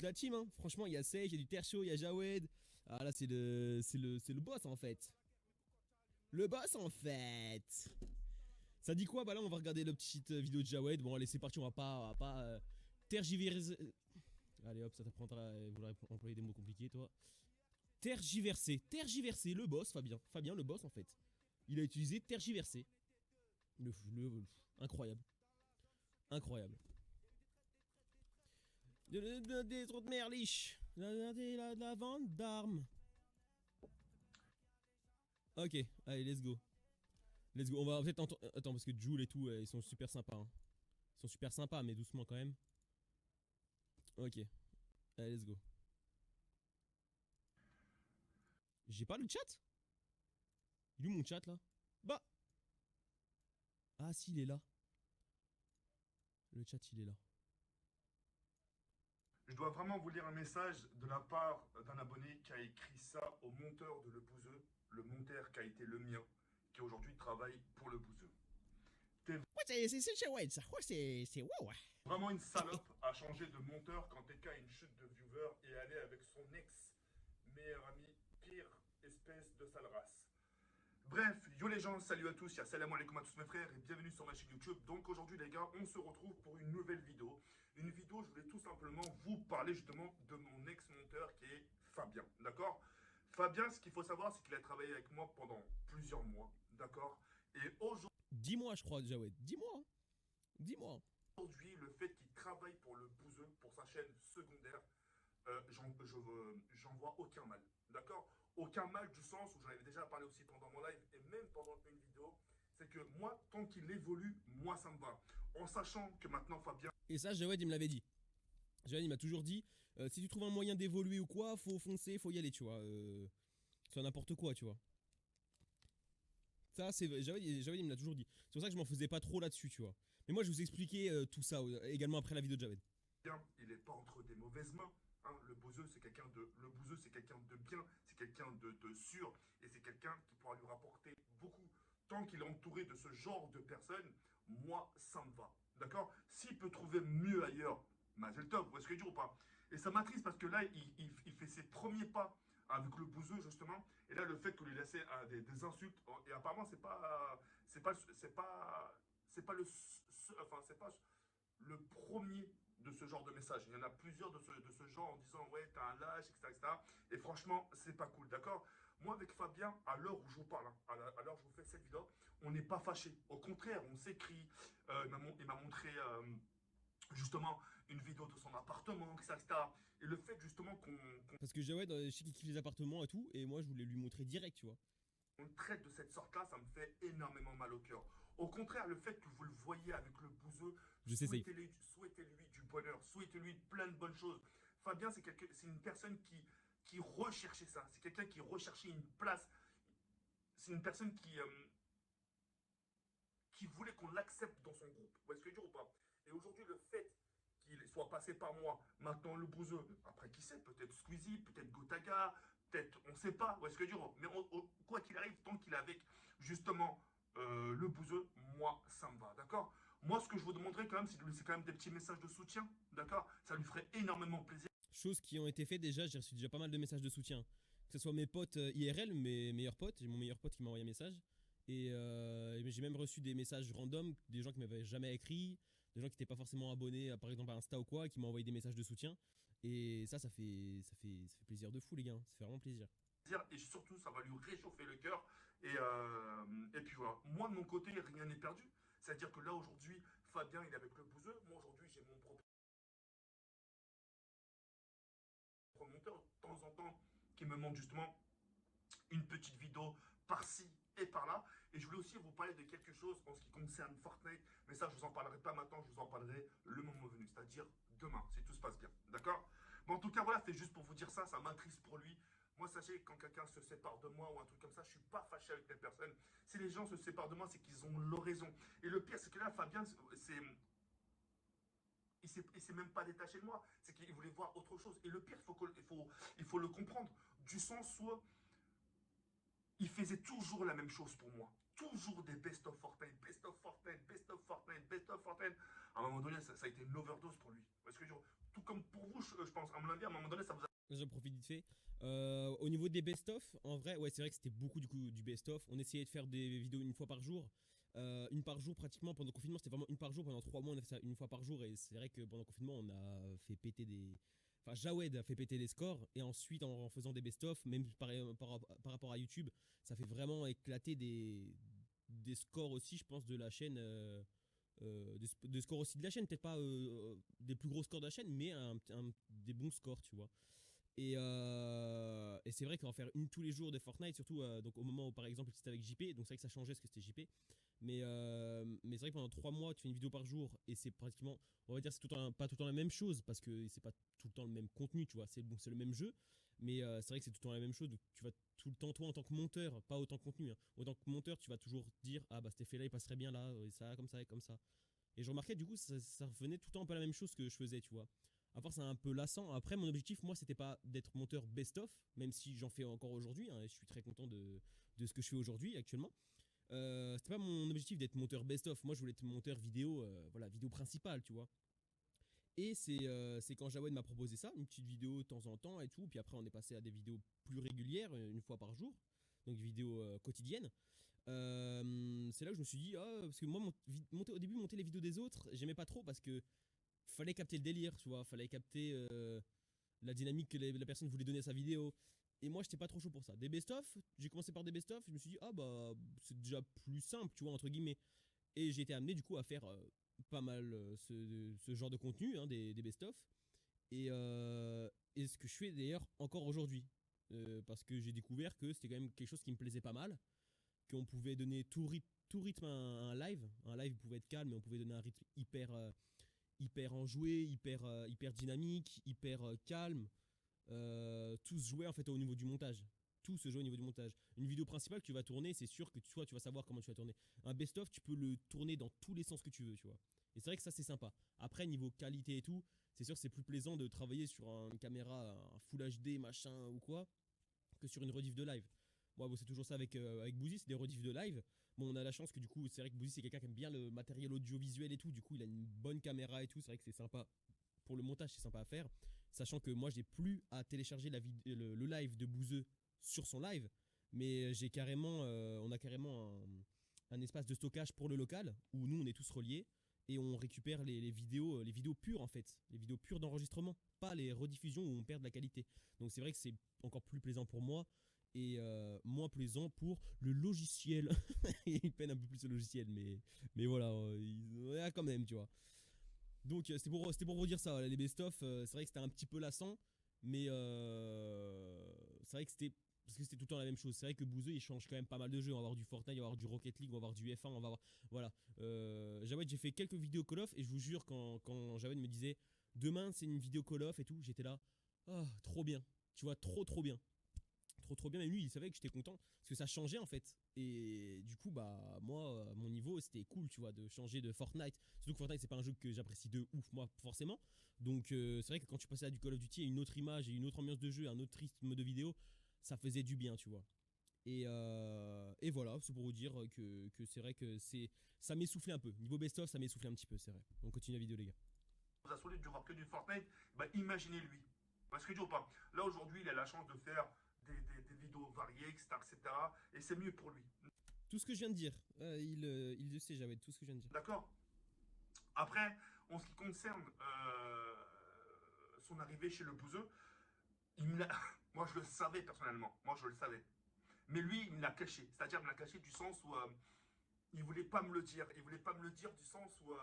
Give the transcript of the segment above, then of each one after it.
la team, hein. Franchement, il y a Sage, il y a du Tercho, il y a Jawed. Ah là, c'est le boss en fait. Le boss en fait. Ça dit quoi? Bah là, on va regarder la petite vidéo de Jawed. Bon, allez, c'est parti, on va pas tergiverser. Allez hop, ça t'apprendra. Vouloir employer des mots compliqués, toi. Tergiverser, le boss, Fabien, le boss en fait. Il a utilisé tergiverser. Incroyable. Incroyable. Des autres merliches. La vente d'armes. Ok, allez, let's go. Let's go. On va peut-être entendre. Attends, parce que Jules et tout, ils sont super sympas. Hein. Ils sont super sympas, mais doucement quand même. Ok. Allez, let's go. J'ai pas le chat? Il est où mon chat là? Bah. Ah, si, il est là. Le chat, il est là. Je dois vraiment vous lire un message de la part d'un abonné qui a écrit ça au monteur de Le Bouzeux, le monteur qui a été le mien, qui aujourd'hui travaille pour Le Bouzeux. T'es Ouais, c'est Jawed ça. Ouais, c'est. Ouais. vraiment une salope à changer de monteur quand t'es qu'à une chute de viewers et aller avec son ex meilleur ami, pire espèce de sale race. Bref, yo les gens, salut à tous, salam alaikum à tous mes frères et bienvenue sur ma chaîne YouTube. Donc aujourd'hui les gars, on se retrouve pour une nouvelle vidéo. Une vidéo, je voulais tout simplement vous parler justement de mon ex-monteur qui est Fabien, d'accord? Fabien, ce qu'il faut savoir, c'est qu'il a travaillé avec moi pendant plusieurs mois, d'accord? Et Dis-moi, je crois, Jawed. Dis-moi. Dis-moi. aujourd'hui, le fait qu'il travaille pour le Bouzeux, pour sa chaîne secondaire, j'en vois aucun mal. D'accord? Aucun mal du sens où j'en avais déjà parlé aussi pendant mon live et même pendant une vidéo. C'est que moi, tant qu'il évolue, moi ça me va. En sachant que maintenant Fabien. Et ça, Jawed, il me l'avait dit. Jawed, il m'a toujours dit si tu trouves un moyen d'évoluer ou quoi, faut foncer, faut y aller, tu vois. C'est n'importe quoi, tu vois. Ça, c'est Jawed, il me l'a toujours dit. C'est pour ça que je m'en faisais pas trop là-dessus, tu vois. Mais moi, je vous expliquais tout ça également après la vidéo de Jawed. Il n'est pas entre des mauvaises mains. Hein. Le bouseux, c'est quelqu'un de bien, c'est quelqu'un de sûr, et c'est quelqu'un qui pourra lui rapporter beaucoup. Tant qu'il est entouré de ce genre de personnes, moi, ça me va. D'accord? S'il peut trouver mieux ailleurs, Mazel Tov, vous voyez ce que je veux dire ou pas? Et ça m'attriste parce que là, il fait ses premiers pas avec le bouseux, justement. Et là, le fait que lui laisse des insultes, et apparemment, c'est pas enfin, c'est pas le premier de ce genre de message. Il y en a plusieurs de ce genre en disant ouais, t'as un lâche, etc., etc. Et franchement, c'est pas cool, d'accord? Moi, avec Fabien, à l'heure où je vous parle, hein, à l'heure où je vous fais cette vidéo, on n'est pas fâché. Au contraire, on s'écrit. Il m'a montré justement une vidéo de son appartement, etc., etc. Et le fait justement Parce que Jawed, je sais qu'il kiffe les appartements et tout, et moi, je voulais lui montrer direct, tu vois. on le traite de cette sorte-là, ça me fait énormément mal au cœur. Au contraire, le fait que vous le voyez avec le bouseux, Je sais, Safe. souhaitez-lui du bonheur, souhaitez-lui plein de bonnes choses. Fabien, c'est une personne qui recherchait ça. C'est quelqu'un qui recherchait une place. C'est une personne qui voulait qu'on l'accepte dans son groupe. Vous voyez ce que je veux dire ou pas? Et aujourd'hui, le fait qu'il soit passé par moi, maintenant le bouseux, après qui sait, peut-être Squeezie, peut-être Gotaga, peut-être, on ne sait pas, vous voyez ce que je veux dire? Mais quoi qu'il arrive, tant qu'il est avec justement le bouseux, moi, ça me va, d'accord? Moi, ce que je vous demanderais quand même, c'est de lui laisser quand même des petits messages de soutien, d'accord? Ça lui ferait énormément plaisir. Choses qui ont été faites déjà, j'ai reçu déjà pas mal de messages de soutien. Que ce soit mes potes IRL, mes meilleurs potes, j'ai mon meilleur pote qui m'a envoyé un message. Et j'ai même reçu des messages random, des gens qui m'avaient jamais écrit, des gens qui n'étaient pas forcément abonnés, par exemple à Insta ou quoi, qui m'ont envoyé des messages de soutien. Et ça fait plaisir de fou, les gars. Ça fait vraiment plaisir. Et surtout, ça va lui réchauffer le cœur. Et puis voilà, moi de mon côté, rien n'est perdu. C'est-à-dire que là, aujourd'hui, Fabien, il est avec le bouseux. Moi, aujourd'hui, j'ai mon propre monteur de temps en temps qui me montre justement une petite vidéo par-ci et par-là. Et je voulais aussi vous parler de quelque chose en ce qui concerne Fortnite. Mais ça, je vous en parlerai pas maintenant, je vous en parlerai le moment venu, c'est-à-dire demain, si tout se passe bien. D'accord? Mais en tout cas, voilà, c'est juste pour vous dire ça, ça m'attriste pour lui. Moi, sachez, quand quelqu'un se sépare de moi ou un truc comme ça, je suis pas fâché avec les personnes. Si les gens se séparent de moi, c'est qu'ils ont leur raison. Et le pire, c'est que là, Fabien, il s'est même pas détaché de moi. C'est qu'il voulait voir autre chose. Et le pire, il faut le comprendre. Du sens où il faisait toujours la même chose pour moi. Toujours des best of Fortnite, best of Fortnite, best of Fortnite, best of Fortnite. À un moment donné, ça a été une overdose pour lui. Parce que tout comme pour vous, je pense, à mon avis, à un moment donné, ça vous a. J'en profite vite fait. Au niveau des best-of, en vrai, ouais, c'est vrai que c'était beaucoup du best-of. On essayait de faire des vidéos une fois par jour. Une par jour pratiquement pendant le confinement, c'était vraiment une par jour. Pendant 3 mois, on a fait ça une fois par jour. Et c'est vrai que pendant le confinement, on a fait péter des. Enfin, Jawed a fait péter des scores. Et ensuite, en faisant des best-of, même par rapport à YouTube, ça fait vraiment éclater des scores aussi, je pense, de la chaîne. Des scores aussi de la chaîne. Peut-être pas des plus gros scores de la chaîne, mais des bons scores, tu vois. Et c'est vrai qu'en faire une tous les jours de Fortnite, surtout donc au moment où par exemple c'était avec JP, donc c'est vrai que ça changeait parce que c'était JP. Mais c'est vrai que pendant 3 mois, tu fais une vidéo par jour et c'est pratiquement, on va dire, c'est pas tout le temps la même chose parce que c'est pas tout le temps le même contenu, tu vois. C'est bon, c'est le même jeu, mais c'est vrai que c'est tout le temps la même chose. Donc tu vas tout le temps, toi en tant que monteur, pas autant que contenu, hein, autant que monteur, tu vas toujours dire ah bah cet effet là il passerait bien là, et ça, comme ça, et comme ça. Et je remarquais du coup, ça revenait tout le temps un peu la même chose que je faisais, tu vois. À part, c'est un peu lassant. Après, mon objectif, moi, c'était pas d'être monteur best-of, même si j'en fais encore aujourd'hui, hein, et je suis très content de ce que je fais aujourd'hui, actuellement. C'était pas mon objectif d'être monteur best-of. Moi, je voulais être monteur vidéo, voilà, vidéo principale, tu vois. Et c'est quand Jawed m'a proposé ça, une petite vidéo de temps en temps et tout. Puis après, on est passé à des vidéos plus régulières, une fois par jour, donc des vidéos quotidiennes. C'est là que je me suis dit, ah, parce que moi, au début, monter les vidéos des autres, j'aimais pas trop parce que fallait capter le délire, tu vois, fallait capter la dynamique que la personne voulait donner à sa vidéo. Et moi, j'étais pas trop chaud pour ça. Des best-of, j'ai commencé par des best-of, je me suis dit, ah bah, c'est déjà plus simple, tu vois, entre guillemets. Et j'ai été amené, du coup, à faire pas mal ce genre de contenu, hein, des best-of. Et ce que je fais d'ailleurs encore aujourd'hui. Parce que j'ai découvert que c'était quand même quelque chose qui me plaisait pas mal. Qu'on pouvait donner tout rythme à un live. Un live pouvait être calme, mais on pouvait donner un rythme hyper enjoué, hyper dynamique, hyper calme. Tout se jouait en fait au niveau du montage. Tout se joue au niveau du montage. Une vidéo principale que tu vas tourner, c'est sûr que toi, tu vas savoir comment tu vas tourner. Un best-of, tu peux le tourner dans tous les sens que tu veux, tu vois. Et c'est vrai que ça, c'est sympa. Après, niveau qualité et tout, c'est sûr que c'est plus plaisant de travailler sur une caméra, un Full HD, machin ou quoi, que sur une rediff de live. Moi, bon, c'est toujours ça avec Bouzy, c'est des rediffs de live. Bon, on a la chance que du coup, c'est vrai que Bouzy, c'est quelqu'un qui aime bien le matériel audiovisuel et tout. Du coup, il a une bonne caméra et tout. C'est vrai que c'est sympa. Pour le montage, c'est sympa à faire. Sachant que moi, j'ai plus à télécharger le live de Bouzeux sur son live. Mais on a carrément un espace de stockage pour le local où nous, on est tous reliés. Et on récupère les vidéos pures en fait. Les vidéos pures d'enregistrement. Pas les rediffusions où on perd de la qualité. Donc c'est vrai que c'est encore plus plaisant pour moi et moins plaisant pour le logiciel. Il peine un peu plus le logiciel, mais voilà, quand même, tu vois. Donc c'était pour vous dire ça, les best-of, c'est vrai que c'était un petit peu lassant, mais c'est vrai que c'était parce que c'était tout le temps la même chose. C'est vrai que Bouzeux il change quand même pas mal de jeux. On va avoir du Fortnite, on va avoir du Rocket League, on va avoir du F1, on va avoir voilà. Jawed, j'ai fait quelques vidéos Call of et je vous jure quand Jawed me disait demain c'est une vidéo Call of et tout, j'étais là, ah trop bien, tu vois, trop bien. Trop bien, et lui il savait que j'étais content parce que ça changeait en fait. Et du coup bah moi à mon niveau c'était cool, tu vois, de changer de Fortnite. Surtout que Fortnite c'est pas un jeu que j'apprécie de ouf moi forcément. Donc c'est vrai que quand tu passais à du Call of Duty, à une autre image et une autre ambiance de jeu, un autre rythme de vidéo, ça faisait du bien, tu vois. Et voilà, c'est pour vous dire que c'est vrai que ça m'essoufflait un peu. Niveau best-of, ça m'essoufflait un petit peu, c'est vrai. On continue la vidéo, les gars. Vous a saoulé de voir que du Fortnite, bah imaginez-lui. Parce que dis pas, là aujourd'hui, il a la chance de faire des vidéos variées, etc., etc. Et c'est mieux pour lui. Tout ce que je viens de dire, il le sait, Jawed, tout ce que je viens de dire. D'accord. Après, en ce qui concerne son arrivée chez le Bouzeux, moi je le savais personnellement. Moi je le savais. Mais lui, il me l'a caché. C'est-à-dire, il me l'a caché du sens où il voulait pas me le dire. Il voulait pas me le dire du sens où,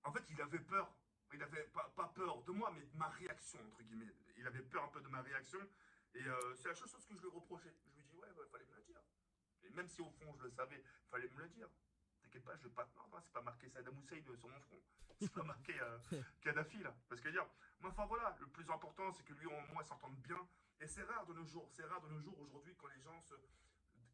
en fait, il avait peur. Il avait pas peur de moi, mais de ma réaction, entre guillemets. Il avait peur un peu de ma réaction. Et c'est la chose que je lui reprochais. Je lui dis, ouais, il fallait me le dire. Et même si au fond je le savais, il fallait me le dire. T'inquiète pas, je vais pas te mordre, hein, c'est pas marqué Saddam Hussein sur mon front. C'est pas marqué Kadhafi là. Parce que dire, mais enfin voilà, le plus important c'est que lui et moi s'entendent bien. Et c'est rare de nos jours, aujourd'hui quand les gens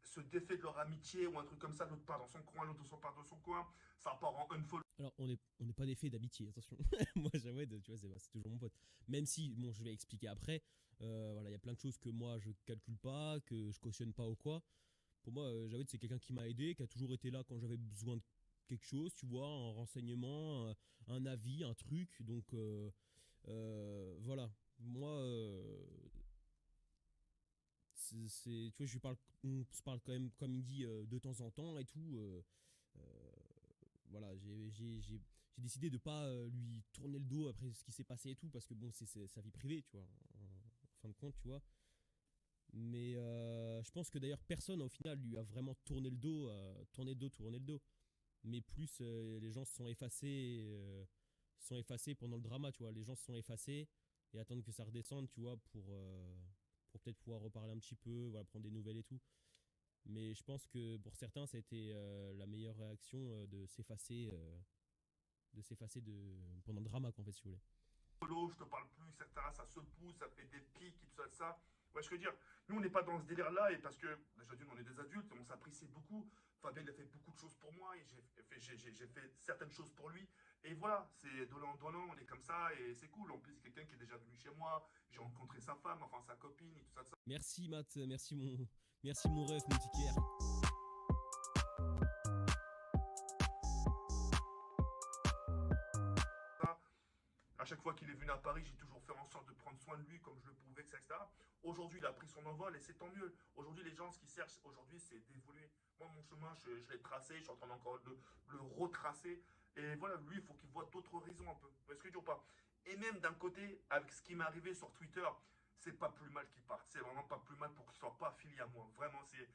se défait de leur amitié ou un truc comme ça, l'autre part dans son coin, l'autre part dans son coin, ça part en unfollow. Alors, on n'est pas des faits d'amitié, attention. Moi, Jawed, tu vois, c'est toujours mon pote. Même si, bon, je vais expliquer après. Voilà, il y a plein de choses que moi, je calcule pas, que je cautionne pas ou quoi. Pour moi, Jawed, c'est quelqu'un qui m'a aidé, qui a toujours été là quand j'avais besoin quelque chose, tu vois, un renseignement, un avis, un truc. Donc voilà. Moi, tu vois, on se parle quand même, comme il dit, de temps en temps et tout. Euh, voilà, j'ai décidé de pas lui tourner le dos après ce qui s'est passé et tout, parce que bon, c'est sa vie privée, tu vois, en fin de compte, tu vois. Mais je pense que d'ailleurs personne au final lui a vraiment tourné le dos. Mais plus les gens se sont effacés pendant le drama, tu vois. Les gens se sont effacés et attendent que ça redescende, tu vois, pour peut-être pouvoir reparler un petit peu, voilà, prendre des nouvelles et tout. Mais je pense que pour certains, ça a été la meilleure réaction pendant le drama, quoi, en fait, si vous voulez. Je te parle plus, etc. Ça se pousse, ça fait des pics et tout ça, ça. Ouais, je veux dire, nous on n'est pas dans ce délire-là et parce que déjà d'une, on est des adultes, on s'apprécie beaucoup. Fabien il a fait beaucoup de choses pour moi et j'ai fait certaines choses pour lui. Et voilà, c'est donnant, on est comme ça et c'est cool. En plus, c'est quelqu'un qui est déjà venu chez moi, j'ai rencontré sa femme, enfin sa copine et tout ça, Merci, Matt. Merci, mon ref, mon ticket. ça. À chaque fois qu'il est venu à Paris, j'ai toujours fait en sorte de prendre soin de lui comme je le pouvais, etc. Aujourd'hui, il a pris son envol et c'est tant mieux. Aujourd'hui, les gens, ce qu'ils cherchent aujourd'hui, c'est d'évoluer. Moi, mon chemin, je l'ai tracé, je suis en train encore de le retracer. Et voilà, lui, il faut qu'il voit d'autres horizons un peu. Vous voyez ce que je veux dire ou pas? Et même d'un côté, avec ce qui m'est arrivé sur Twitter, c'est pas plus mal qu'il parte. C'est vraiment pas plus mal pour qu'il soit pas affilié à moi. Vraiment, c'est,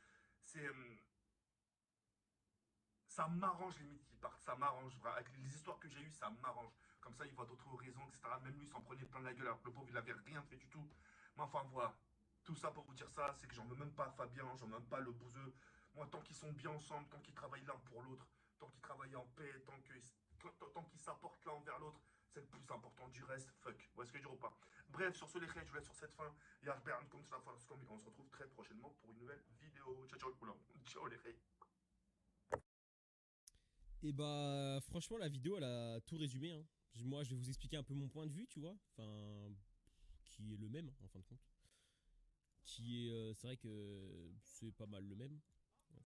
ça m'arrange limite qu'il parte, ça m'arrange. Avec les histoires que j'ai eues, ça m'arrange. Comme ça, il voit d'autres horizons, etc. Même lui, il s'en prenait plein la gueule. Alors que le pauvre, il avait rien fait du tout. Mais enfin, voilà. Tout ça pour vous dire ça, c'est que j'en veux même pas Fabien, j'en veux même pas le bouseux. Moi, tant qu'ils sont bien ensemble, tant qu'ils travaillent l'un pour l'autre, tant qu'ils travaillent en paix, tant qu'ils s'apportent l'un envers l'autre, c'est le plus important du reste. Fuck. Vous voyez ce que je veux dire ou pas? Bref, sur ce, les je vous laisse sur cette fin. Et à Berne, comme ça, on se retrouve très prochainement pour une nouvelle vidéo. Ciao, ciao. Oula. Ciao, les Et bah, franchement, la vidéo, elle a tout résumé, hein. Moi, je vais vous expliquer un peu mon point de vue, tu vois. Enfin, qui est le même, en fin de compte. C'est vrai que c'est pas mal le même.